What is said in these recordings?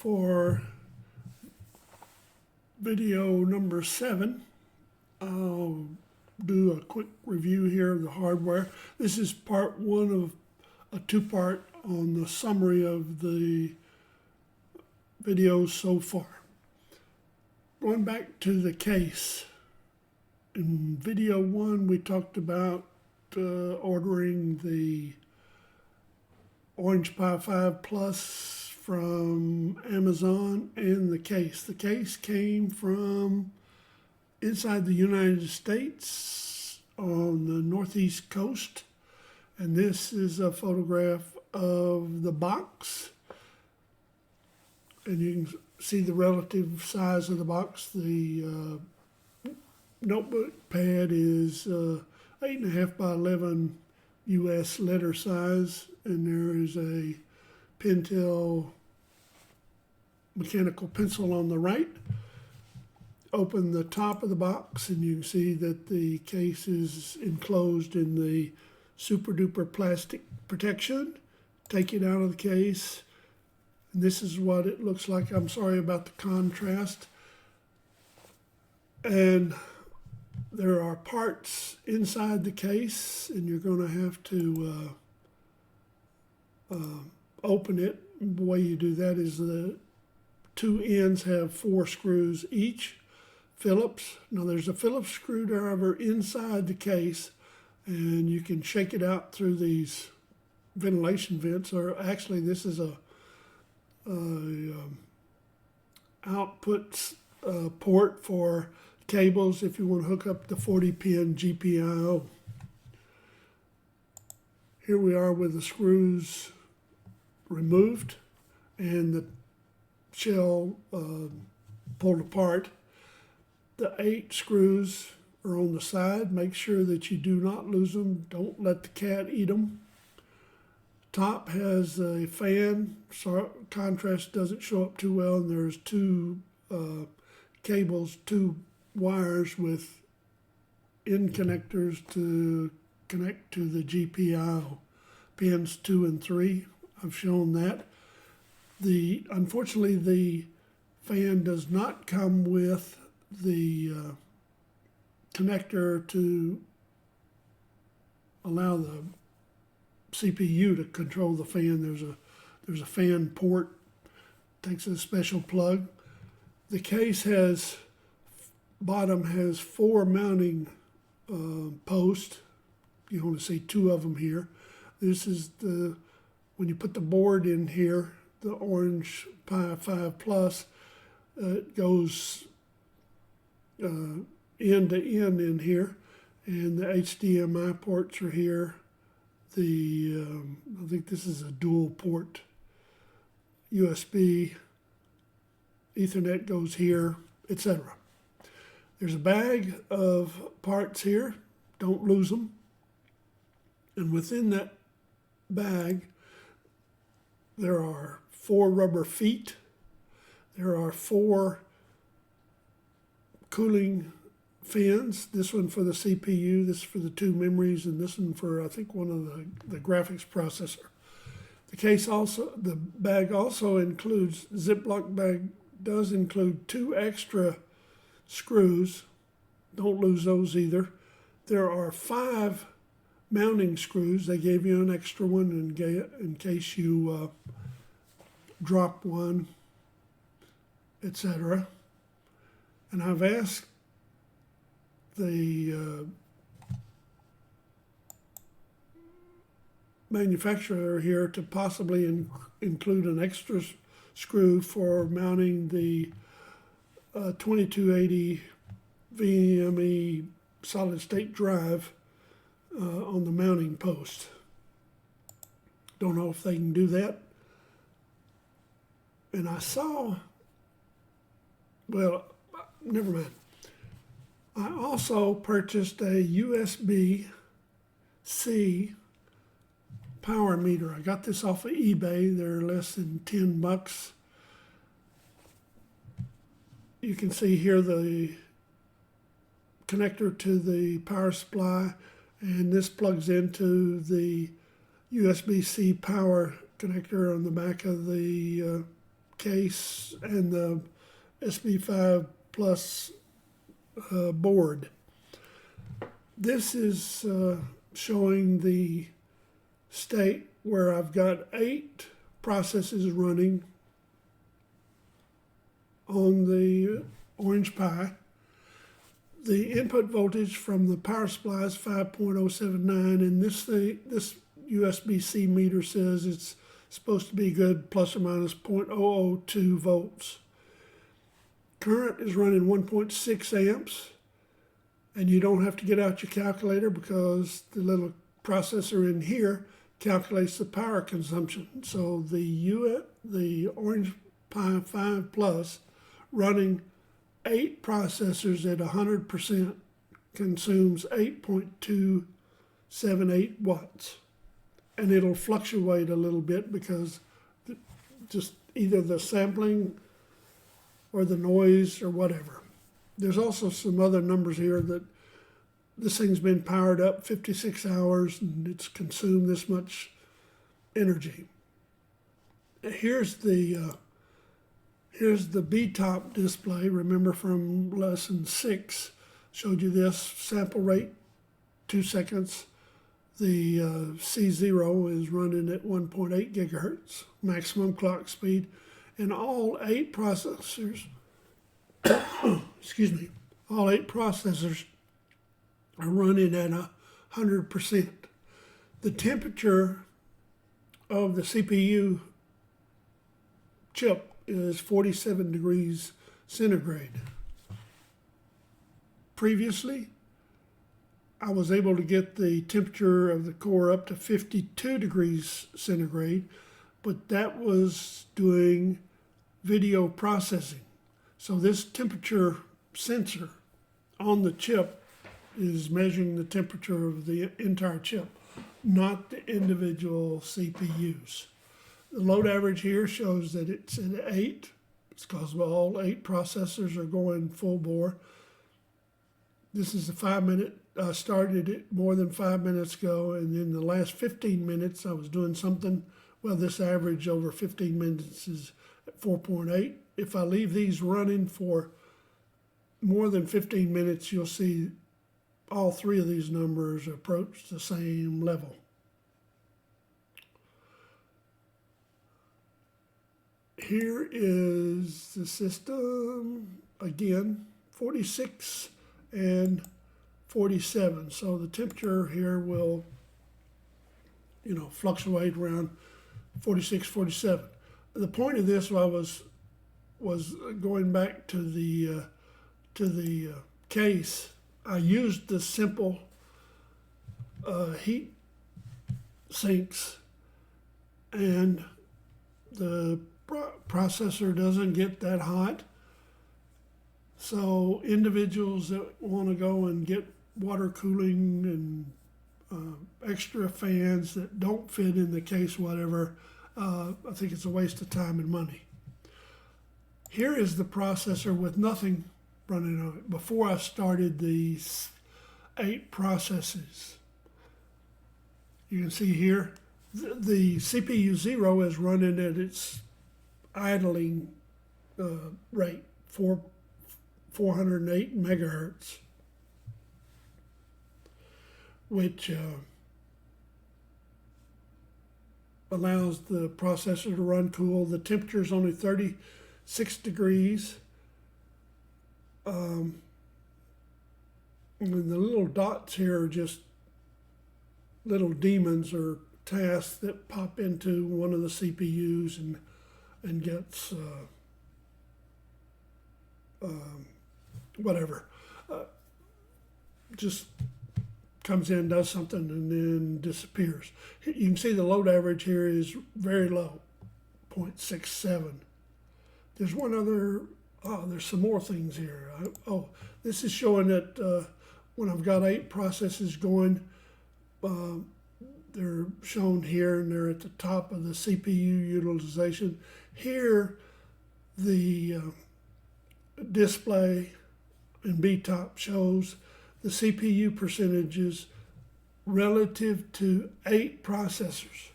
for video number 7. I'll do a quick review here of the hardware. This is part 1 of a 2-part on the summary of the videos so far. Going back to the case. In video 1 we talked about ordering the Orange Pi 5 Plus from Amazon and the case. The case came from inside the United States on the northeast coast, and this is a photograph of the box, and you can see the relative size of the box. The notebook pad is 8.5 by 11 US letter size, and there is a Pentel mechanical pencil on the right. Open the top of the box and you can see that the case is enclosed in the super duper plastic protection. Take it out of the case, and this is what it looks like. I'm sorry about the contrast. And there are parts inside the case, and you're going to have to open it. The way you do that is the two ends have 4 screws each. Phillips. Now there's a Phillips screwdriver inside the case, and you can shake it out through these ventilation vents, or actually this is a output port for cables if you want to hook up the 40-pin GPIO. Here we are with the screws removed and the shell pulled apart. The 8 screws are on the side. Make sure that you do not lose them. Don't let the cat eat them. Top has a fan. So contrast doesn't show up too well, and there's 2 cables, 2 wires with end connectors to connect to the GPIO. Pins 2 and 3. I've shown that. Unfortunately, the fan does not come with the connector to allow the CPU to control the fan. There's a fan port. Takes a special plug. The case bottom has 4 mounting posts. You only see 2 of them here. This is when you put the board in here, the Orange Pi 5 Plus, it goes end to end in here, and the HDMI ports are here. I think this is a dual port USB. Ethernet goes here, etc. There's a bag of parts here. Don't lose them. And within that bag, there are 4 rubber feet. There are 4 cooling fans. This one for the CPU, this for the 2 memories, and this one for, I think, one of the graphics processor. The bag also includes, Ziploc bag does include 2 extra screws. Don't lose those either. There are 5 mounting screws. They gave you an extra one in case you drop one, etc. And I've asked the manufacturer here to possibly include an extra screw for mounting the 2280 VME solid state drive on the mounting post. Don't know if they can do that. And I saw, well, never mind. I also purchased a USB-C power meter. I got this off of eBay. They're less than $10. You can see here the connector to the power supply, and this plugs into the USB-C power connector on the back of the case and the SB5 Plus board. This is showing the state where I've got 8 processes running on the Orange Pi. The input voltage from the power supply is 5.079, and this USB-C meter says it's supposed to be good, plus or minus 0.002 volts. Current is running 1.6 amps, and you don't have to get out your calculator because the little processor in here calculates the power consumption. So the Orange Pi 5 Plus running 8 processors at 100% consumes 8.278 watts. And it'll fluctuate a little bit because just either the sampling or the noise or whatever. There's also some other numbers here that this thing's been powered up 56 hours and it's consumed this much energy. Here's the B-top display. Remember from lesson 6, showed you this sample rate, 2 seconds. The C0 is running at 1.8 gigahertz, maximum clock speed, and all 8 processors, excuse me, all 8 processors are running at 100%. The temperature of the CPU chip is 47 degrees centigrade. Previously, I was able to get the temperature of the core up to 52 degrees centigrade, but that was doing video processing. So this temperature sensor on the chip is measuring the temperature of the entire chip, not the individual CPUs. The load average here shows that it's at 8. It's because all 8 processors are going full bore. This is the 5-minute. I started it more than 5 minutes ago, and in the last 15 minutes I was doing something. Well, this average over 15 minutes is at 4.8. If I leave these running for more than 15 minutes, you'll see all 3 of these numbers approach the same level. Here is the system, again, 46 and 47. So the temperature here will, fluctuate around 46, 47. The point of this was going back to the case. I used the simple heat sinks, and the processor doesn't get that hot. So individuals that want to go and get water cooling and extra fans that don't fit in the case, whatever, I think it's a waste of time and money. Here is the processor with nothing running on it. Before I started these 8 processes, you can see here the CPU 0 is running at its idling rate, 408 megahertz, which allows the processor to run cool. The temperature is only 36 degrees. And the little dots here are just little demons or tasks that pop into one of the CPUs and gets whatever. Just comes in, does something, and then disappears. You can see the load average here is very low, 0.67. There's one other, there's some more things here. This is showing that when I've got 8 processes going, they're shown here, and they're at the top of the CPU utilization. Here, the display in B-top shows the CPU percentages relative to 8 processors.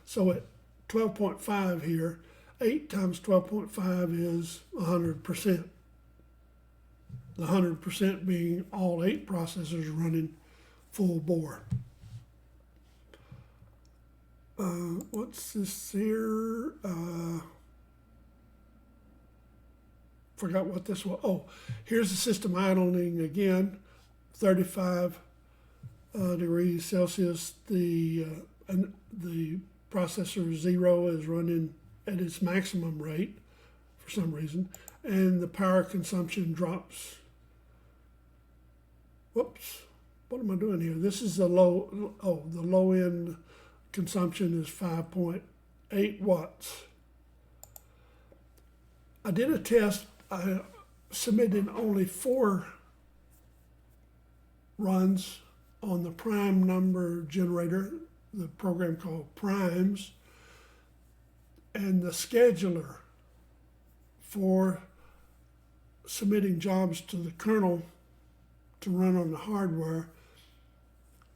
So at 12.5 here, 8 times 12.5 is 100%. The 100% being all 8 processors running full bore. What's this here? Forgot what this was. Oh, here's the system idling again, 35 degrees Celsius. The processor 0 is running at its maximum rate for some reason, and the power consumption drops. Whoops, what am I doing here? This is the low, the low end consumption is 5.8 watts. I did a test. I submitted only 4 runs on the prime number generator, the program called Primes, and the scheduler for submitting jobs to the kernel to run on the hardware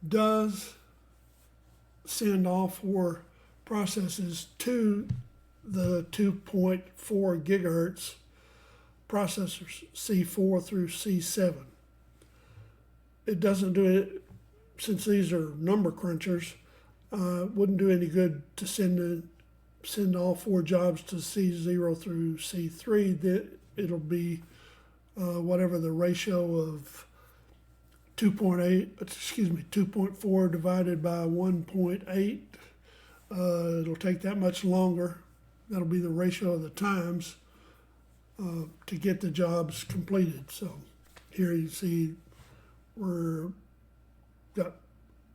does send all 4 processes to the 2.4 gigahertz processors, C4 through C7. It doesn't do it, since these are number crunchers, wouldn't do any good to send all 4 jobs to C0 through C3. That it'll be whatever the ratio of 2.4 divided by 1.8. It'll take that much longer. That'll be the ratio of the times to get the jobs completed. So here you see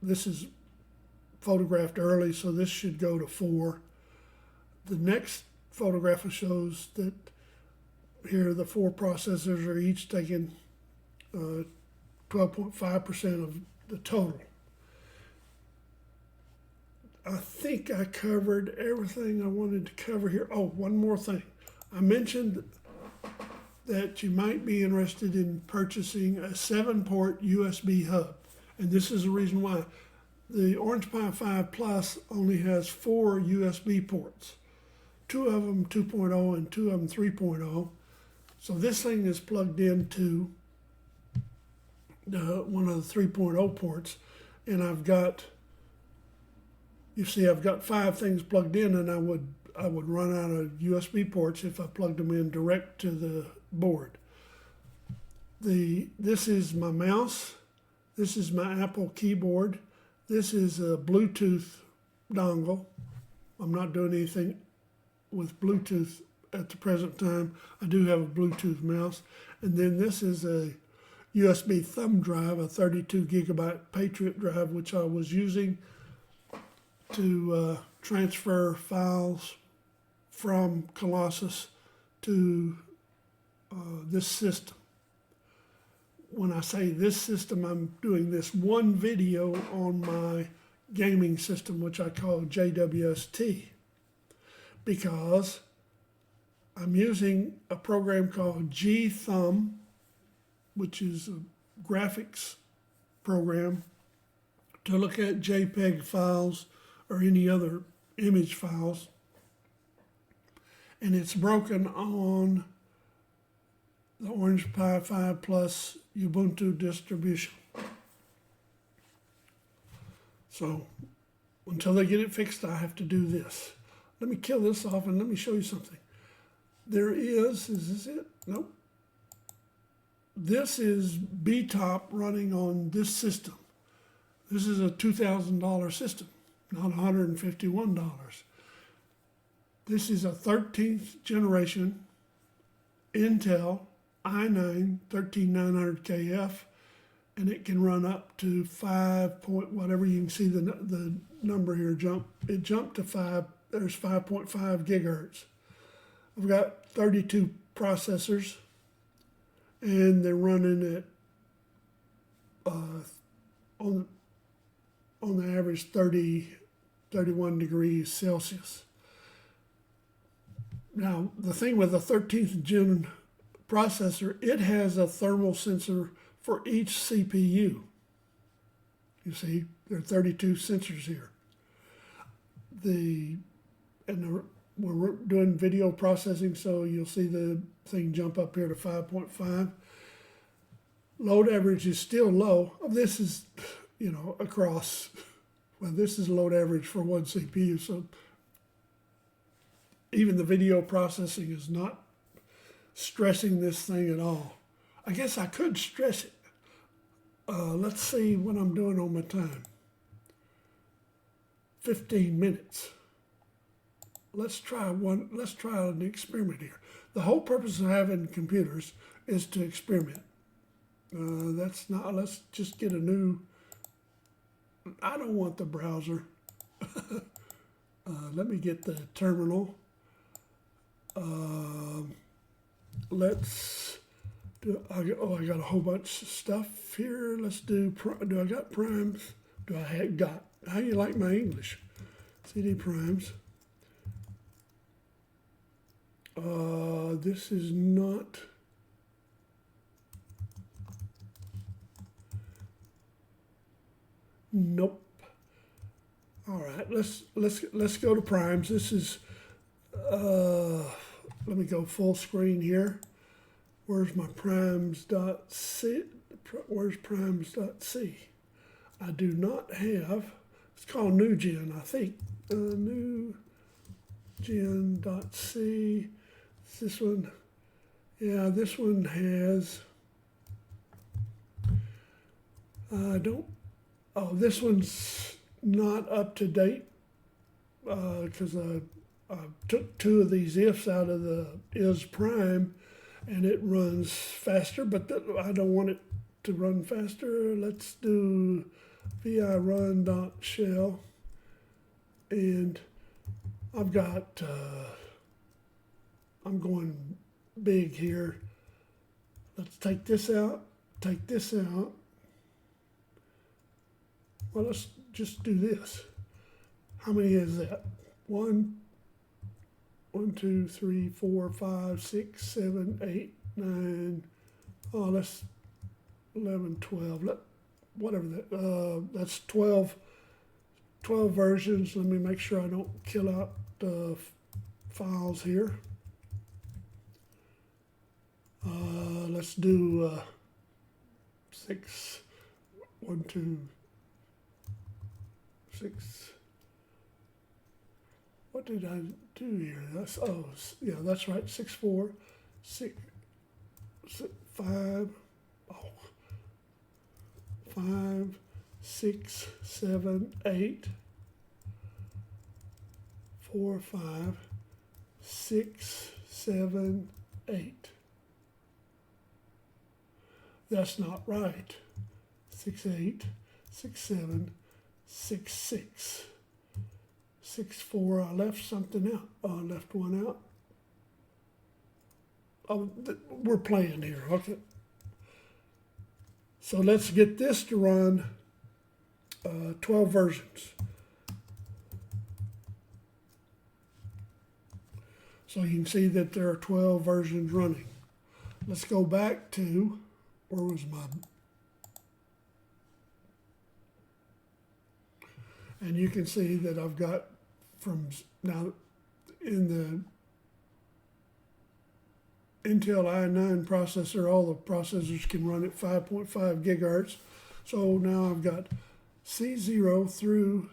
this is photographed early, so this should go to 4. The next photograph shows that here the 4 processors are each taking 12.5% of the total. I think I covered everything I wanted to cover here. Oh, one more thing. I mentioned that you might be interested in purchasing a 7-port USB hub. And this is the reason why. The Orange Pi 5 Plus only has 4 USB ports. 2 of them 2.0 and 2 of them 3.0. So this thing is plugged into one of the 3.0 ports, and I've got 5 things plugged in, and I would run out of USB ports if I plugged them in direct to the board. This is my mouse. This is my Apple keyboard. This is a Bluetooth dongle. I'm not doing anything with Bluetooth at the present time. I do have a Bluetooth mouse. And then this is a USB thumb drive, a 32 gigabyte Patriot drive, which I was using to transfer files from Colossus to this system. When I say this system, I'm doing this one video on my gaming system, which I call JWST, because I'm using a program called GThumb, which is a graphics program to look at JPEG files or any other image files. And it's broken on the Orange Pi 5 Plus Ubuntu distribution. So until they get it fixed, I have to do this. Let me kill this off and let me show you something. Is this it? Nope. This is BTOP running on this system. This is a $2,000 system, not $151. This is a 13th generation Intel i9 13900KF, and it can run up to 5 point whatever. You can see the number here jump. It jumped to 5. There's 5.5 gigahertz. I've got 32 processors, and they're running at on the average 31 degrees Celsius. Now, the thing with the 13th gen processor, it has a thermal sensor for each CPU. You see, there are 32 sensors here. we're doing video processing, so you'll see the thing jump up here to 5.5. Load average is still low. This is, you know, across, well, this is load average for one CPU, so even the video processing is not stressing this thing at all. I guess I could stress it. Let's see what I'm doing on my time. 15 minutes. Let's try an experiment here. The whole purpose of having computers is to experiment. Let's just get a new, I don't want the browser. Let me get the terminal. Let's do, I got a whole bunch of stuff here. Let's do, do I got primes? Do I have got, how you like my English? CD primes. This is not, nope. All right, let's go to primes. This is, let me go full screen here. Where's my primes.c? Where's primes.c? I do not have, it's called new gen, I think. New gen.c. This one, yeah, this one has, this one's not up to date because I took two of these ifs out of the is prime and it runs faster, but I don't want it to run faster. Let's do vi run.shell, and I've got, I'm going big here. Let's take this out, take this out. Well, let's just do this. How many is that? 1, 2, 3, 4, 5, 6, 7, 8, 9. Oh, that's 11, 12. Whatever that. That's 12 versions. Let me make sure I don't kill out the files here. Let's do 6, 1, 2, 6. What did I do here? That's, oh, yeah, that's right. 6, 4, 6, 5, oh, 5, 6, 7, 8, 4, 5, 6, 7, 8. That's not right. 6, 8, 6, 7, 6, 6, 6, 4. I left something out. Oh, I left one out. Oh, we're playing here. Okay. So let's get this to run 12 versions. So you can see that there are 12 versions running. Let's go back to, where was my, and you can see that I've got from now in the Intel i9 processor, all the processors can run at 5.5 gigahertz. So now I've got C0 through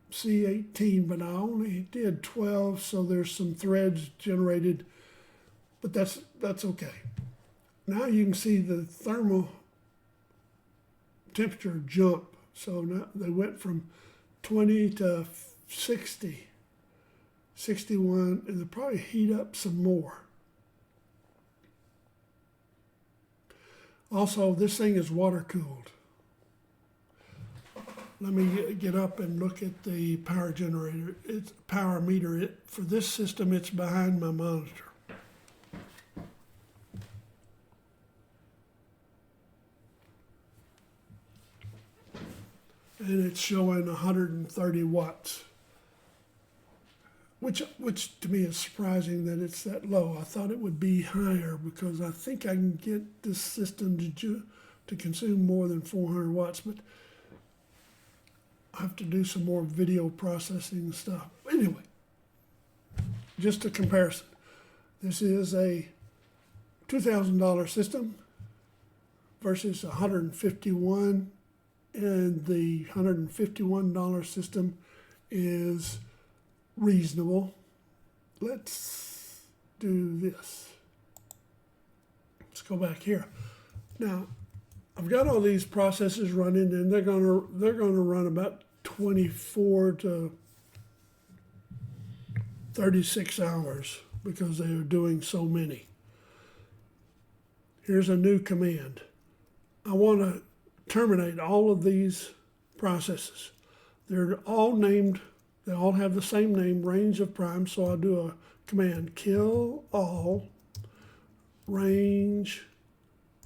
C18, but I only did 12, so there's some threads generated, but that's okay. Now you can see the thermal temperature jump. So now they went from 20 to 60, 61, and they'll probably heat up some more. Also, this thing is water cooled. Let me get up and look at the power generator. It's power meter. For this system, it's behind my monitor. And it's showing 130 watts, which to me is surprising that it's that low. I thought it would be higher because I think I can get this system to consume more than 400 watts, but I have to do some more video processing stuff. Anyway, Anyway, just a comparison. This is a $2,000 system versus $151, and the $151 system is reasonable. Let's do this. Let's go back here. Now, I've got all these processes running, and they're gonna run about 24 to 36 hours because they are doing so many. Here's a new command. I want to terminate all of these processes. They're all named, they all have the same name, range of primes, so I'll do a command, kill all range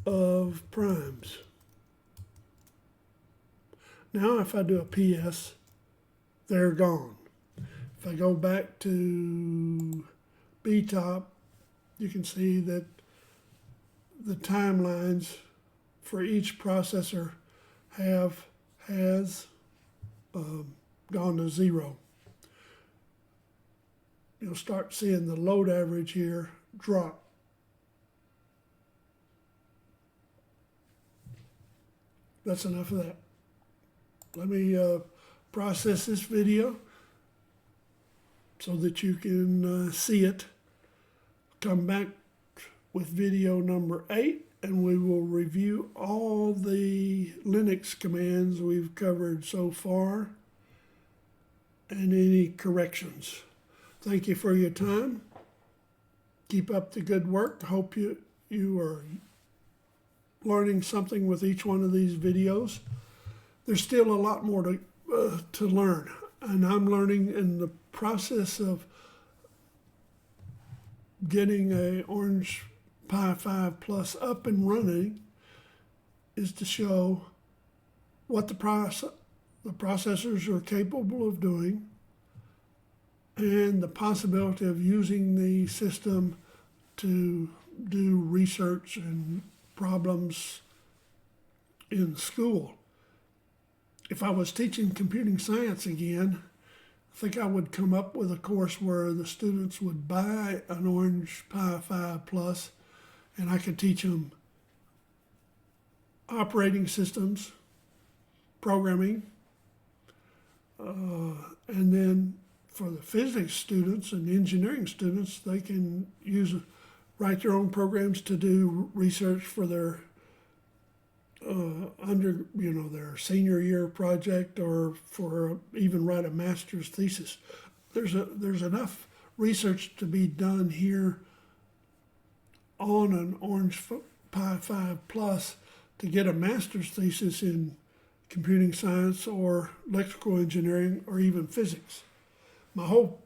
of primes. Now if I do a PS, they're gone. If I go back to BTOP, you can see that the timelines for each processor has gone to 0. You'll start seeing the load average here drop. That's enough of that. Let me process this video so that you can see it. Come back with video number 8, and we will review all the Linux commands we've covered so far and any corrections. Thank you for your time. Keep up the good work. Hope you are learning something with each one of these videos. There's still a lot more to learn, and I'm learning in the process of getting a Orange Pi 5 Plus up and running is to show what the processors are capable of doing and the possibility of using the system to do research and problems in school. If I was teaching computing science again, I think I would come up with a course where the students would buy an Orange Pi 5 Plus, and I could teach them operating systems, programming, and then for the physics students and engineering students, they can write their own programs to do research for their their senior year project, or for even write a master's thesis. There's enough research to be done here on an Orange Pi 5 Plus to get a master's thesis in computing science or electrical engineering or even physics. My whole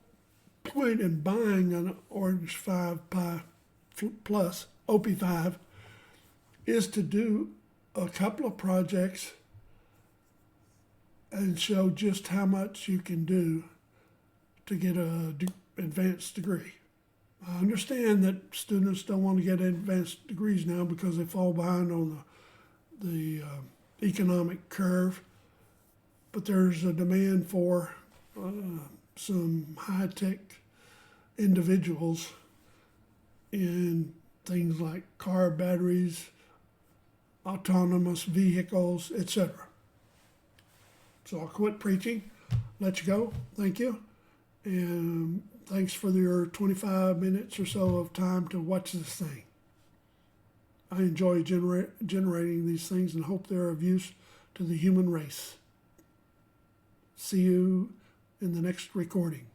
point in buying an Orange 5 Pi Plus, OP5, is to do a couple of projects and show just how much you can do to get an advanced degree. I understand that students don't want to get advanced degrees now because they fall behind on the economic curve, but there's a demand for some high-tech individuals in things like car batteries, autonomous vehicles, etc. So I'll quit preaching, let you go. Thank you. And thanks for your 25 minutes or so of time to watch this thing. I enjoy generating these things and hope they're of use to the human race. See you in the next recording.